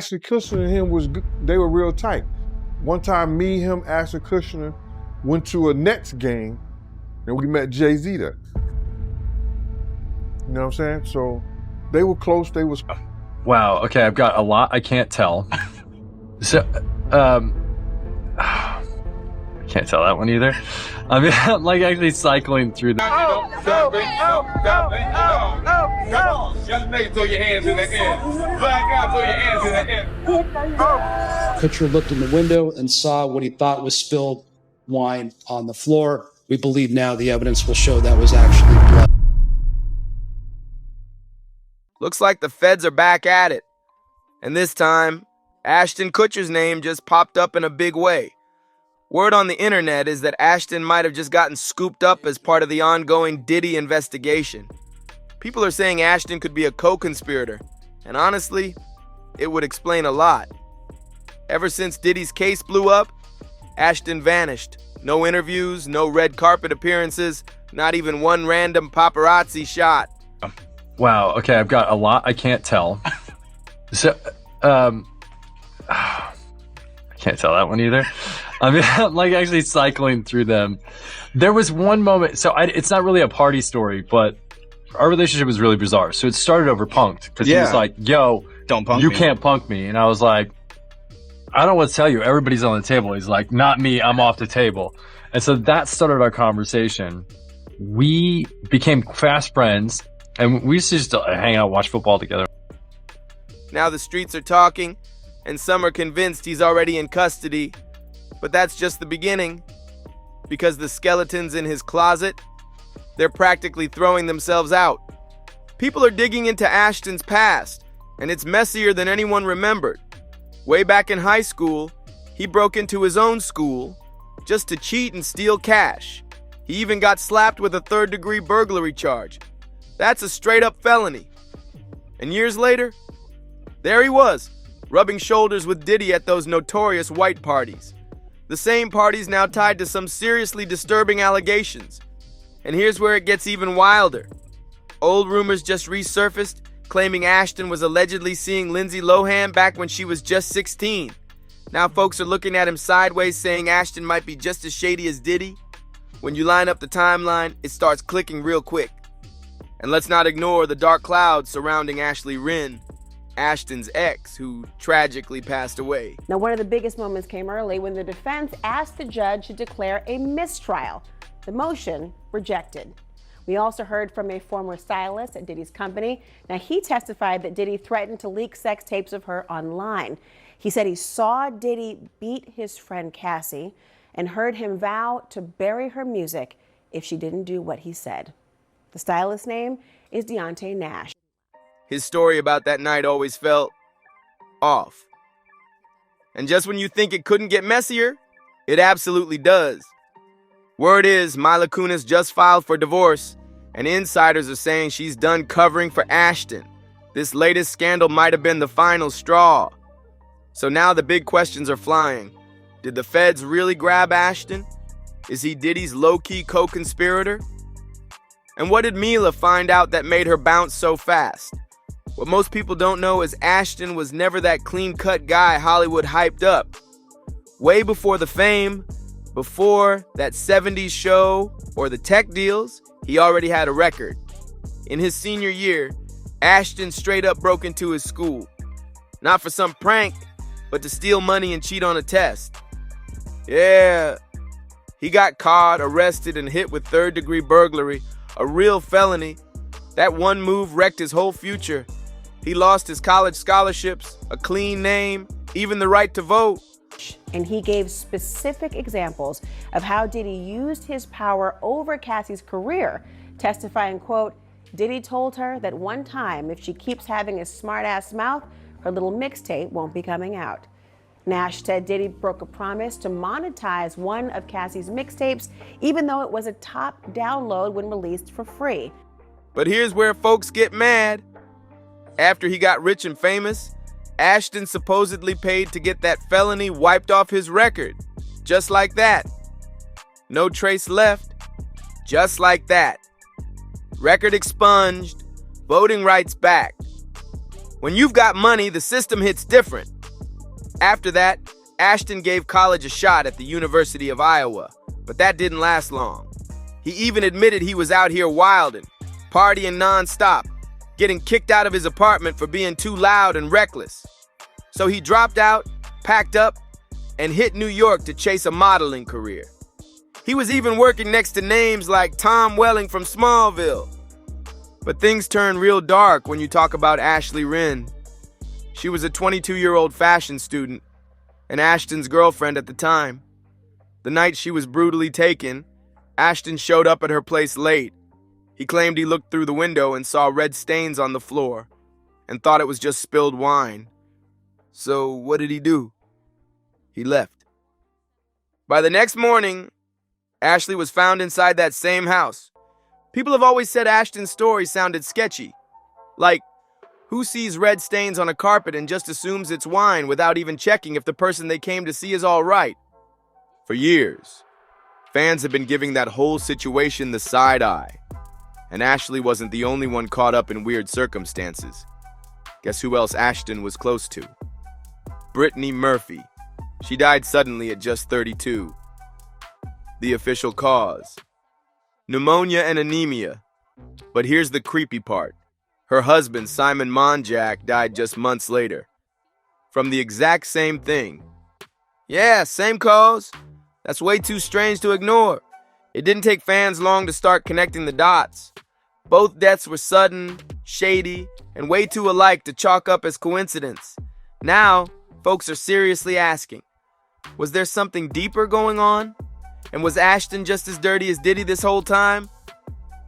Ashton Kutcher and him they were real tight. One time, me, him, Ashton Kutcher went to a Nets game, and we met Jay-Z there. You know what I'm saying? So they were close. They was. Wow. Okay, I've got a lot I can't tell. So, I can't tell that one either. I mean, I'm like actually cycling through the. No. Young lady, throw your hands in the air. Black guy, throw your hands in the air. Kutcher looked in the window and saw what he thought was spilled wine on the floor. We believe now the evidence will show that was actually blood. Looks like the feds are back at it. And this time, Ashton Kutcher's name just popped up in a big way. Word on the internet is that Ashton might have just gotten scooped up as part of the ongoing Diddy investigation. People are saying Ashton could be a co-conspirator, and honestly, it would explain a lot. Ever since Diddy's case blew up, Ashton vanished. No interviews, no red carpet appearances, not even one random paparazzi shot. Wow. Okay, I've got a lot I can't tell. So, I can't tell that one either. I mean, I'm like actually cycling through them. There was one moment, so it's not really a party story, but our relationship was really bizarre. So it started over punked because he was like, yo, don't punk you me. Can't punk me. And I was like, I don't know what to tell you. Everybody's on the table. He's like, not me. I'm off the table. And so that started our conversation. We became fast friends and we used to just hang out, watch football together. Now the streets are talking and some are convinced he's already in custody. But that's just the beginning, because the skeletons in his closet, they're practically throwing themselves out. People are digging into Ashton's past, and it's messier than anyone remembered. Way back in high school, he broke into his own school just to cheat and steal cash. He even got slapped with a third-degree burglary charge. That's a straight-up felony. And years later, there he was, rubbing shoulders with Diddy at those notorious white parties. The same parties now tied to some seriously disturbing allegations. And here's where it gets even wilder. Old rumors just resurfaced, claiming Ashton was allegedly seeing Lindsay Lohan back when she was just 16. Now folks are looking at him sideways, saying Ashton might be just as shady as Diddy. When you line up the timeline, it starts clicking real quick. And let's not ignore the dark clouds surrounding Ashley Ren, Ashton's ex, who tragically passed away. Now, one of the biggest moments came early when the defense asked the judge to declare a mistrial. The motion rejected. We also heard from a former stylist at Diddy's company. Now, he testified that Diddy threatened to leak sex tapes of her online. He said he saw Diddy beat his friend Cassie and heard him vow to bury her music if she didn't do what he said. The stylist's name is Deontay Nash. His story about that night always felt off. And just when you think it couldn't get messier, it absolutely does. Word is Mila Kunis just filed for divorce, and insiders are saying she's done covering for Ashton. This latest scandal might have been the final straw. So now the big questions are flying. Did the feds really grab Ashton? Is he Diddy's low-key co-conspirator? And what did Mila find out that made her bounce so fast? What most people don't know is Ashton was never that clean-cut guy Hollywood hyped up. Way before the fame, before that 70s show or the tech deals, he already had a record. In his senior year, Ashton straight up broke into his school. Not for some prank, but to steal money and cheat on a test. Yeah, he got caught, arrested, and hit with third-degree burglary, a real felony. That one move wrecked his whole future. He lost his college scholarships, a clean name, even the right to vote. And he gave specific examples of how Diddy used his power over Cassie's career, testifying, quote, Diddy told her that one time if she keeps having a smart-ass mouth, her little mixtape won't be coming out. Nash said Diddy broke a promise to monetize one of Cassie's mixtapes, even though it was a top download when released for free. But here's where folks get mad. After he got rich and famous, Ashton supposedly paid to get that felony wiped off his record. Just like that. No trace left. Just like that. Record expunged. Voting rights back. When you've got money, the system hits different. After that, Ashton gave college a shot at the University of Iowa, but that didn't last long. He even admitted he was out here wilding, partying nonstop, getting kicked out of his apartment for being too loud and reckless. So he dropped out, packed up, and hit New York to chase a modeling career. He was even working next to names like Tom Welling from Smallville. But things turn real dark when you talk about Ashley Ren. She was a 22-year-old fashion student and Ashton's girlfriend at the time. The night she was brutally taken, Ashton showed up at her place late. He claimed he looked through the window and saw red stains on the floor and thought it was just spilled wine. So what did he do? He left. By the next morning, Ashley was found inside that same house. People have always said Ashton's story sounded sketchy. Like, who sees red stains on a carpet and just assumes it's wine without even checking if the person they came to see is all right? For years, fans have been giving that whole situation the side eye. And Ashley wasn't the only one caught up in weird circumstances. Guess who else Ashton was close to? Brittany Murphy. She died suddenly at just 32. The official cause: pneumonia and anemia. But here's the creepy part. Her husband, Simon Monjack, died just months later. From the exact same thing. Yeah, same cause. That's way too strange to ignore. It didn't take fans long to start connecting the dots. Both deaths were sudden, shady, and way too alike to chalk up as coincidence. Now, folks are seriously asking, was there something deeper going on? And was Ashton just as dirty as Diddy this whole time?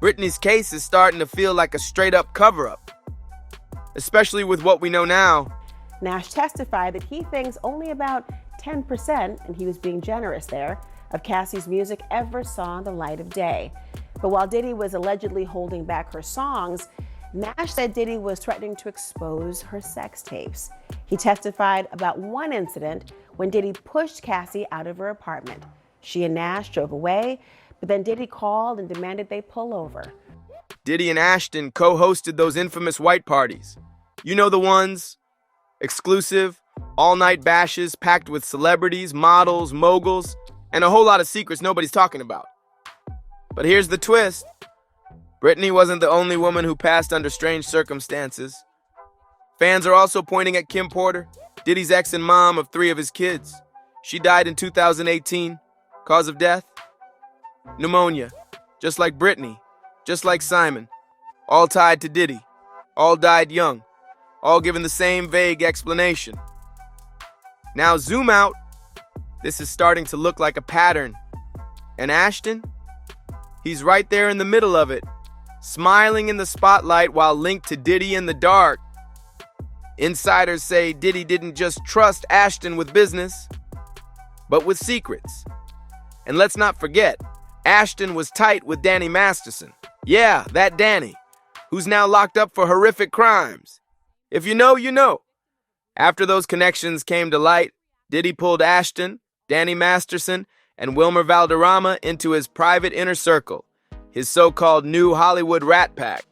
Brittany's case is starting to feel like a straight-up cover-up, especially with what we know now. Nash testified that he thinks only about 10%, and he was being generous there, of Cassie's music ever saw the light of day. But while Diddy was allegedly holding back her songs, Nash said Diddy was threatening to expose her sex tapes. He testified about one incident when Diddy pushed Cassie out of her apartment. She and Nash drove away, but then Diddy called and demanded they pull over. Diddy and Ashton co-hosted those infamous white parties. You know the ones? Exclusive, all-night bashes packed with celebrities, models, moguls, and a whole lot of secrets nobody's talking about. But here's the twist. Brittany wasn't the only woman who passed under strange circumstances. Fans are also pointing at Kim Porter, Diddy's ex and mom of 3 of his kids. She died in 2018. Cause of death? Pneumonia. Just like Brittany. Just like Simon. All tied to Diddy. All died young. All given the same vague explanation. Now zoom out. This is starting to look like a pattern. And Ashton? He's right there in the middle of it, smiling in the spotlight while linked to Diddy in the dark. Insiders say Diddy didn't just trust Ashton with business, but with secrets. And let's not forget, Ashton was tight with Danny Masterson. Yeah, that Danny, who's now locked up for horrific crimes. If you know, you know. After those connections came to light, Diddy pulled Ashton, Danny Masterson, and Wilmer Valderrama into his private inner circle, his so-called new Hollywood Rat Pack.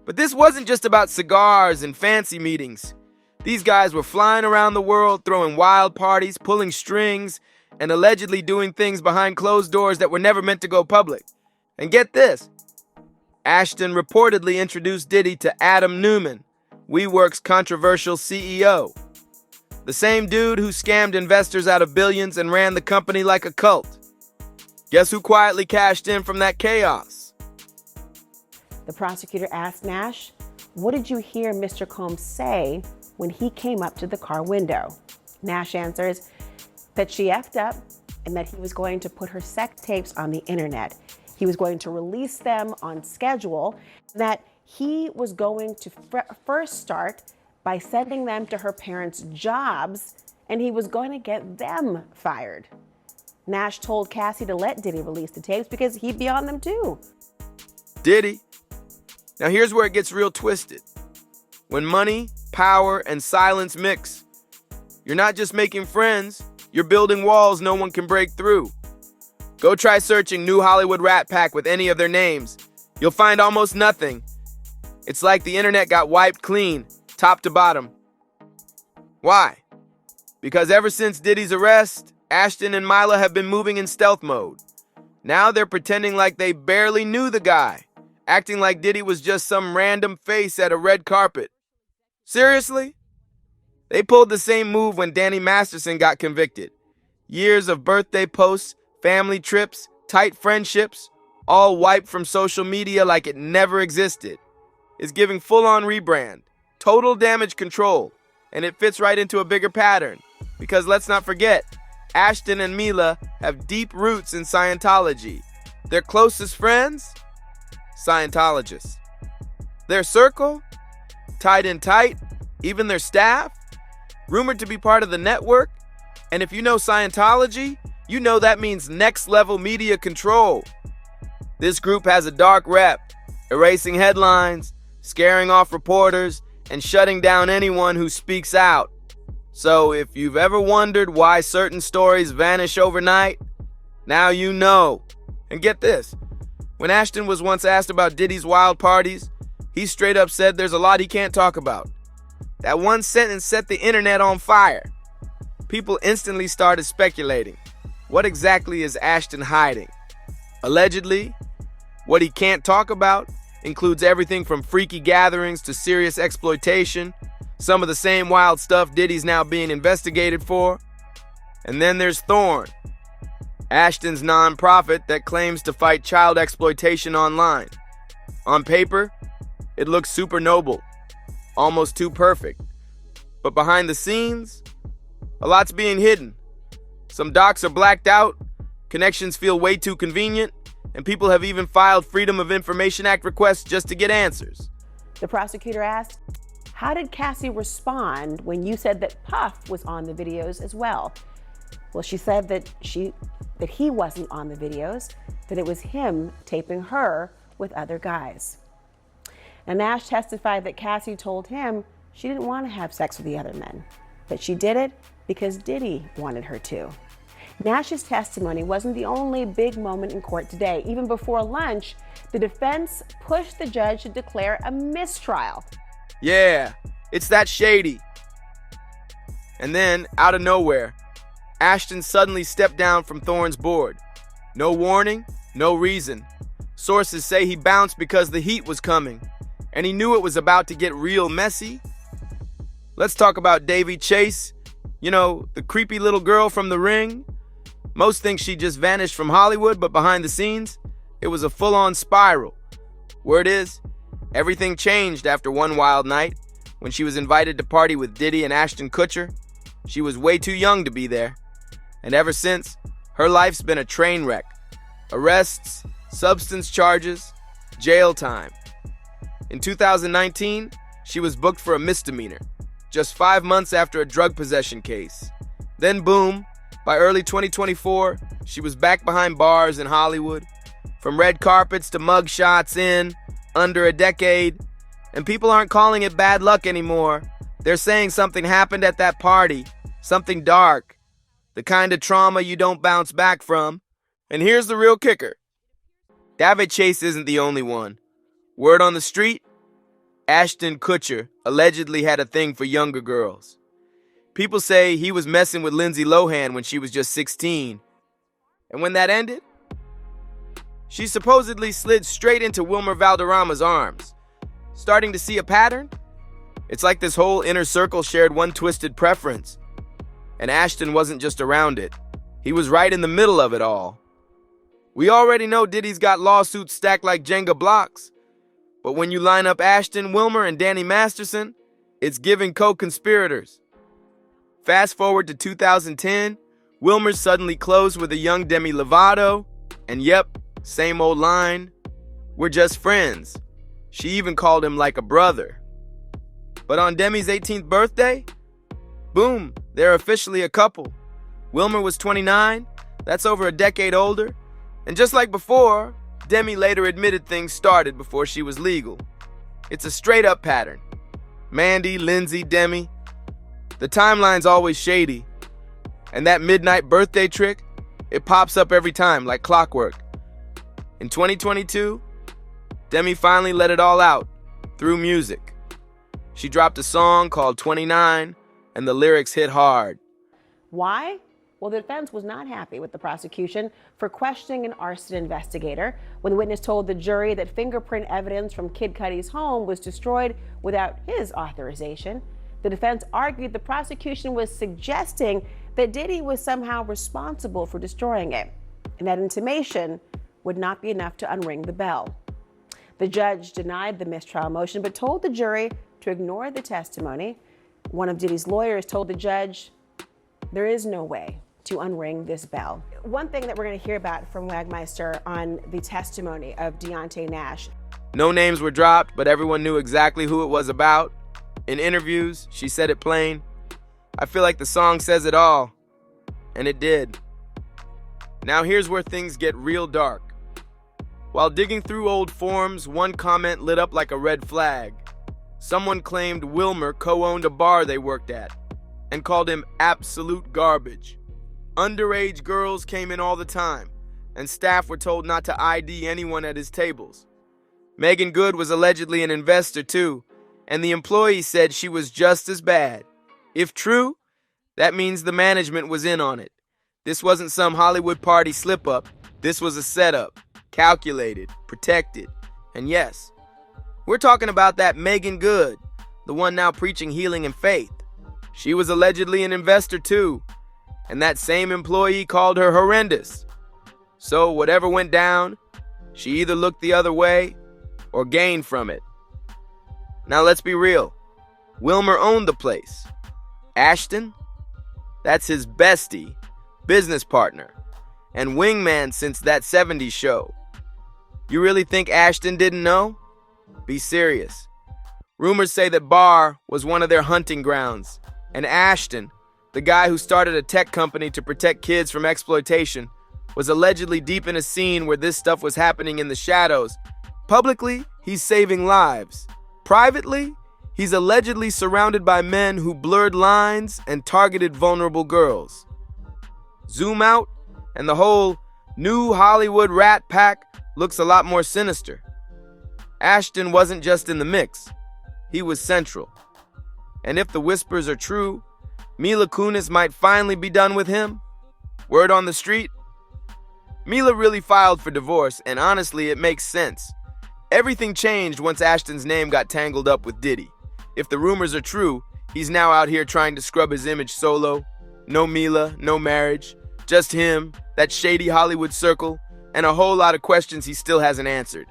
But this wasn't just about cigars and fancy meetings. These guys were flying around the world, throwing wild parties, pulling strings, and allegedly doing things behind closed doors that were never meant to go public. And get this, Ashton reportedly introduced Diddy to Adam Newman, WeWork's controversial CEO. The same dude who scammed investors out of billions and ran the company like a cult. Guess who quietly cashed in from that chaos? The prosecutor asked Nash, "What did you hear Mr. Combs say when he came up to the car window?" Nash answers that she effed up and that he was going to put her sex tapes on the internet. He was going to release them on schedule, that he was going to first start by sending them to her parents' jobs, and he was going to get them fired. Nash told Cassie to let Diddy release the tapes because he'd be on them too. Diddy. Now here's where it gets real twisted. When money, power, and silence mix, you're not just making friends, you're building walls no one can break through. Go try searching New Hollywood Rat Pack with any of their names. You'll find almost nothing. It's like the internet got wiped clean, top to bottom. Why? Because ever since Diddy's arrest, Ashton and Mila have been moving in stealth mode. Now they're pretending like they barely knew the guy, acting like Diddy was just some random face at a red carpet. Seriously? They pulled the same move when Danny Masterson got convicted. Years of birthday posts, family trips, tight friendships, all wiped from social media like it never existed. It's giving full-on rebrand, total damage control, and it fits right into a bigger pattern. Because let's not forget, Ashton and Mila have deep roots in Scientology. Their closest friends? Scientologists. Their circle? Tied in tight? Even their staff? Rumored to be part of the network? And if you know Scientology, you know that means next level media control. This group has a dark rep, erasing headlines, scaring off reporters, and shutting down anyone who speaks out. So if you've ever wondered why certain stories vanish overnight, now you know. And get this, when Ashton was once asked about Diddy's wild parties, he straight up said there's a lot he can't talk about. That one sentence set the internet on fire. People instantly started speculating. What exactly is Ashton hiding? Allegedly, what he can't talk about includes everything from freaky gatherings to serious exploitation, some of the same wild stuff Diddy's now being investigated for. And then there's Thorn, Ashton's nonprofit that claims to fight child exploitation online. On paper, it looks super noble, almost too perfect. But behind the scenes, a lot's being hidden. Some docs are blacked out, connections feel way too convenient, and people have even filed Freedom of Information Act requests just to get answers. The prosecutor asked, how did Cassie respond when you said that Puff was on the videos as well? Well, she said that he wasn't on the videos, that it was him taping her with other guys. And Nash testified that Cassie told him she didn't want to have sex with the other men, but she did it because Diddy wanted her to. Nash's testimony wasn't the only big moment in court today. Even before lunch, the defense pushed the judge to declare a mistrial. Yeah, it's that shady. And then, out of nowhere, Ashton suddenly stepped down from Thorn's board. No warning, no reason. Sources say he bounced because the heat was coming, and he knew it was about to get real messy. Let's talk about Davy Chase. You know, the creepy little girl from The Ring. Most think she just vanished from Hollywood, but behind the scenes, it was a full-on spiral. Word is, everything changed after one wild night when she was invited to party with Diddy and Ashton Kutcher. She was way too young to be there. And ever since, her life's been a train wreck. Arrests, substance charges, jail time. In 2019, she was booked for a misdemeanor, just 5 months after a drug possession case. Then boom, by early 2024, she was back behind bars in Hollywood. From red carpets to mug shots in under a decade. And people aren't calling it bad luck anymore. They're saying something happened at that party. Something dark. The kind of trauma you don't bounce back from. And here's the real kicker. David Chase isn't the only one. Word on the street? Ashton Kutcher allegedly had a thing for younger girls. People say he was messing with Lindsay Lohan when she was just 16. And when that ended, she supposedly slid straight into Wilmer Valderrama's arms. Starting to see a pattern? It's like this whole inner circle shared one twisted preference. And Ashton wasn't just around it. He was right in the middle of it all. We already know Diddy's got lawsuits stacked like Jenga blocks. But when you line up Ashton, Wilmer, and Danny Masterson, it's giving co-conspirators. Fast forward to 2010, Wilmer suddenly closed with a young Demi Lovato, and yep, same old line, we're just friends. She even called him like a brother. But on Demi's 18th birthday, boom, they're officially a couple. Wilmer was 29, that's over a decade older, and just like before, Demi later admitted things started before she was legal. It's a straight up pattern. Mandy, Lindsay, Demi. The timeline's always shady. And that midnight birthday trick, it pops up every time like clockwork. In 2022, Demi finally let it all out through music. She dropped a song called 29, and the lyrics hit hard. Why? Well, the defense was not happy with the prosecution for questioning an arson investigator when the witness told the jury that fingerprint evidence from Kid Cudi's home was destroyed without his authorization. The defense argued the prosecution was suggesting that Diddy was somehow responsible for destroying it, and that intimation would not be enough to unring the bell. The judge denied the mistrial motion but told the jury to ignore the testimony. One of Diddy's lawyers told the judge, there is no way to unring this bell. One thing that we're going to hear about from Wagmeister on the testimony of Deontay Nash. No names were dropped, but everyone knew exactly who it was about. In interviews, she said it plain. I feel like the song says it all. And it did. Now here's where things get real dark. While digging through old forums, one comment lit up like a red flag. Someone claimed Wilmer co-owned a bar they worked at and called him absolute garbage. Underage girls came in all the time, and staff were told not to ID anyone at his tables. Megan Good was allegedly an investor too, and the employee said she was just as bad. If true, that means the management was in on it. This wasn't some Hollywood party slip-up. This was a setup, calculated, protected, and yes, we're talking about that Megan Good, the one now preaching healing and faith. She was allegedly an investor too, and that same employee called her horrendous. So whatever went down, she either looked the other way or gained from it. Now let's be real. Wilmer owned the place. Ashton? That's his bestie, business partner, and wingman since that 70s show. You really think Ashton didn't know? Be serious. Rumors say that Barr was one of their hunting grounds, and Ashton, the guy who started a tech company to protect kids from exploitation, was allegedly deep in a scene where this stuff was happening in the shadows. Publicly, he's saving lives. Privately, he's allegedly surrounded by men who blurred lines and targeted vulnerable girls. Zoom out, and the whole new Hollywood rat pack looks a lot more sinister. Ashton wasn't just in the mix. He was central. And if the whispers are true, Mila Kunis might finally be done with him. Word on the street? Mila really filed for divorce, and honestly, it makes sense. Everything changed once Ashton's name got tangled up with Diddy. If the rumors are true, he's now out here trying to scrub his image solo. No Mila, no marriage, just him, that shady Hollywood circle, and a whole lot of questions he still hasn't answered.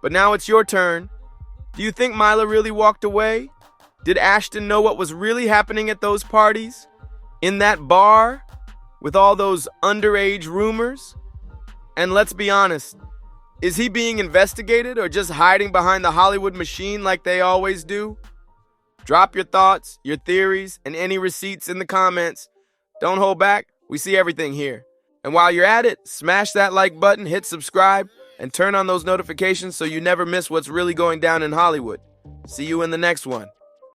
But now it's your turn. Do you think Mila really walked away? Did Ashton know what was really happening at those parties? In that bar? With all those underage rumors? And let's be honest, is he being investigated or just hiding behind the Hollywood machine like they always do? Drop your thoughts, your theories, and any receipts in the comments. Don't hold back. We see everything here. And while you're at it, smash that like button, hit subscribe, and turn on those notifications so you never miss what's really going down in Hollywood. See you in the next one.